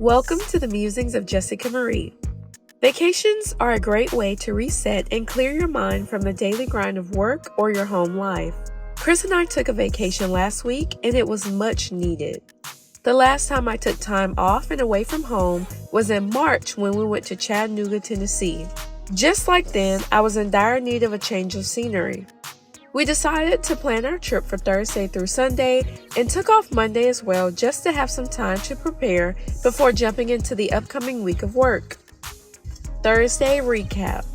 Welcome to the Musings of Jessica Marie. Vacations are a great way to reset and clear your mind from the daily grind of work or your home life. Kris and I took a vacation last week and it was much needed. The last time I took time off and away from home was in March when we went to Chattanooga, Tennessee. Just like then, I was in dire need of a change of scenery. We decided to plan our trip for Thursday through Sunday and took off Monday as well just to have some time to prepare before jumping into the upcoming week of work. Thursday recap.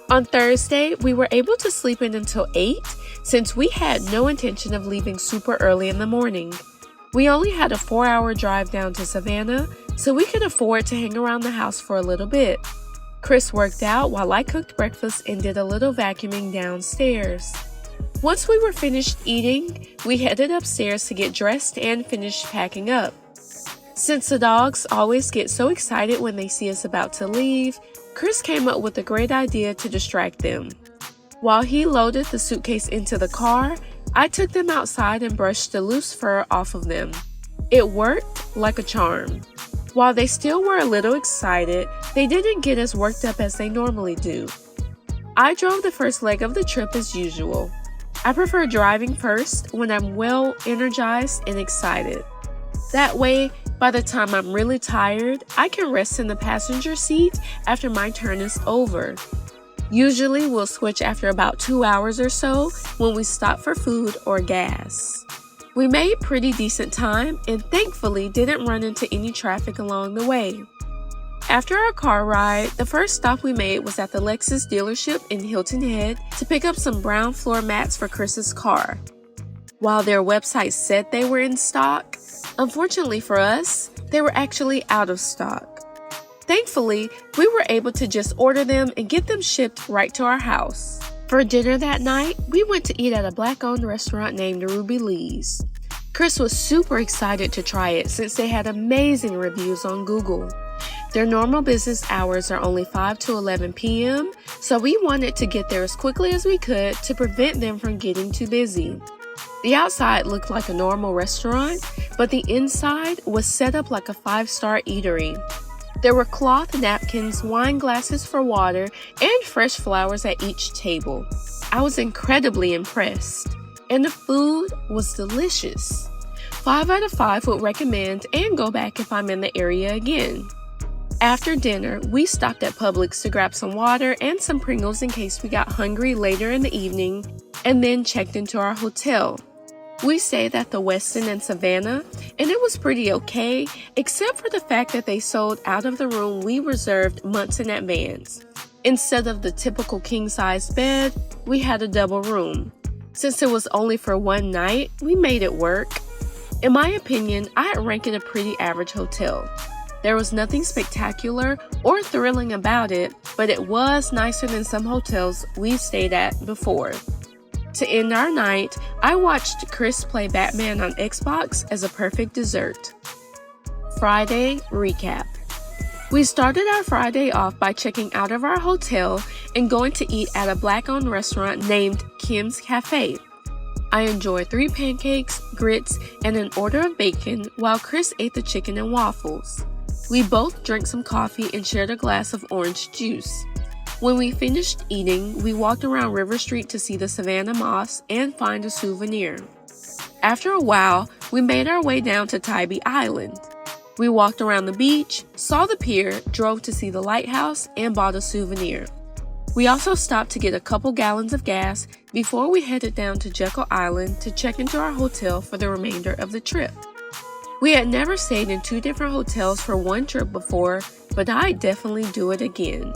On Thursday, we were able to sleep in until 8 since we had no intention of leaving super early in the morning. We only had a 4-hour drive down to Savannah, so we could afford to hang around the house for a little bit. Kris worked out while I cooked breakfast and did a little vacuuming downstairs. Once we were finished eating, we headed upstairs to get dressed and finish packing up. Since the dogs always get so excited when they see us about to leave, Kris came up with a great idea to distract them. While he loaded the suitcase into the car, I took them outside and brushed the loose fur off of them. It worked like a charm. While they still were a little excited, they didn't get as worked up as they normally do. I drove the first leg of the trip as usual. I prefer driving first when I'm well energized and excited. That way, by the time I'm really tired, I can rest in the passenger seat after my turn is over. Usually, we'll switch after about 2 hours or so when we stop for food or gas. We made pretty decent time and thankfully didn't run into any traffic along the way. After our car ride, the first stop we made was at the Lexus dealership in Hilton Head to pick up some brown floor mats for Kris's car. While their website said they were in stock, unfortunately for us, they were actually out of stock. Thankfully, we were able to just order them and get them shipped right to our house. For dinner that night, we went to eat at a Black-owned restaurant named Ruby Lee's. Kris was super excited to try it since they had amazing reviews on Google. Their normal business hours are only 5 to 11 p.m., so we wanted to get there as quickly as we could to prevent them from getting too busy. The outside looked like a normal restaurant, but the inside was set up like a 5-star eatery. There were cloth napkins, wine glasses for water, and fresh flowers at each table. I was incredibly impressed, and the food was delicious. 5 out of 5 would recommend and go back if I'm in the area again. After dinner, we stopped at Publix to grab some water and some Pringles in case we got hungry later in the evening, and then checked into our hotel. We stayed at the Westin in Savannah, and it was pretty okay, except for the fact that they sold out of the room we reserved months in advance. Instead of the typical king-size bed, we had a double room. Since it was only for one night, we made it work. In my opinion, I'd rank it a pretty average hotel. There was nothing spectacular or thrilling about it, but it was nicer than some hotels we've stayed at before. To end our night, I watched Kris play Batman on Xbox as a perfect dessert. Friday recap. We started our Friday off by checking out of our hotel and going to eat at a Black-owned restaurant named Kim's Cafe. I enjoyed 3 pancakes, grits, and an order of bacon while Kris ate the chicken and waffles. We both drank some coffee and shared a glass of orange juice. When we finished eating, we walked around River Street to see the Savannah Moss and find a souvenir. After a while, we made our way down to Tybee Island. We walked around the beach, saw the pier, drove to see the lighthouse, and bought a souvenir. We also stopped to get a couple gallons of gas before we headed down to Jekyll Island to check into our hotel for the remainder of the trip. We had never stayed in 2 different hotels for one trip before, but I'd definitely do it again.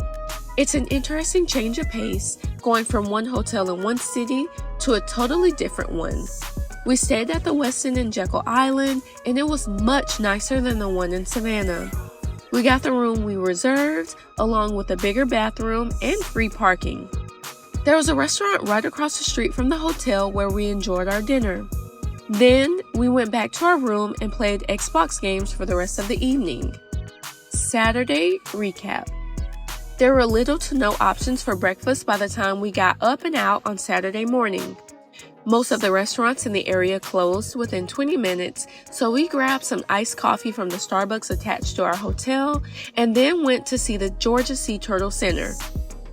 It's an interesting change of pace, going from one hotel in one city to a totally different one. We stayed at the Westin in Jekyll Island, and it was much nicer than the one in Savannah. We got the room we reserved, along with a bigger bathroom and free parking. There was a restaurant right across the street from the hotel where we enjoyed our dinner. Then, we went back to our room and played Xbox games for the rest of the evening. Saturday recap. There were little to no options for breakfast by the time we got up and out on Saturday morning. Most of the restaurants in the area closed within 20 minutes, so we grabbed some iced coffee from the Starbucks attached to our hotel and then went to see the Georgia Sea Turtle Center.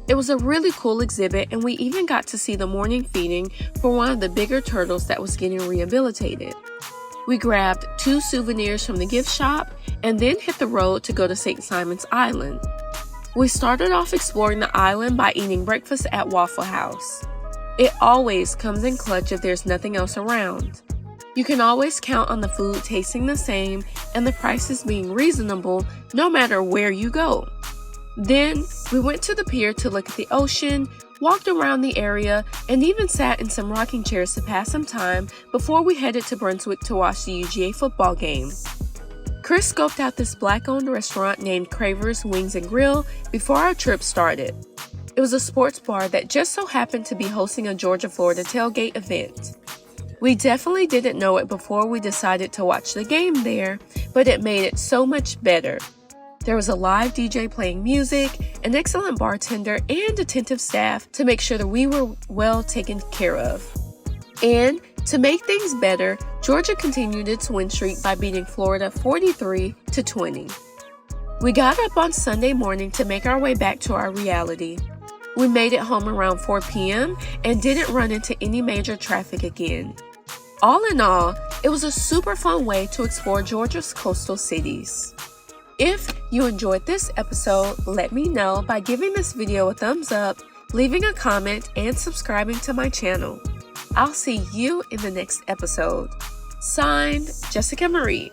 It was a really cool exhibit, and we even got to see the morning feeding for one of the bigger turtles that was getting rehabilitated. We grabbed 2 souvenirs from the gift shop and then hit the road to go to St. Simon's Island. We started off exploring the island by eating breakfast at Waffle House. It always comes in clutch if there's nothing else around. You can always count on the food tasting the same and the prices being reasonable no matter where you go. Then, we went to the pier to look at the ocean, walked around the area, and even sat in some rocking chairs to pass some time before we headed to Brunswick to watch the UGA football game. Kris scoped out this Black-owned restaurant named Craver's Wings and Grill before our trip started. It was a sports bar that just so happened to be hosting a Georgia-Florida tailgate event. We definitely didn't know it before we decided to watch the game there, but it made it so much better. There was a live DJ playing music, an excellent bartender, and attentive staff to make sure that we were well taken care of. And to make things better, Georgia continued its win streak by beating Florida 43-20. We got up on Sunday morning to make our way back to our reality. We made it home around 4 p.m. and didn't run into any major traffic again. All in all, it was a super fun way to explore Georgia's coastal cities. If you enjoyed this episode, let me know by giving this video a thumbs up, leaving a comment, and subscribing to my channel. I'll see you in the next episode. Signed, Jessica Marie.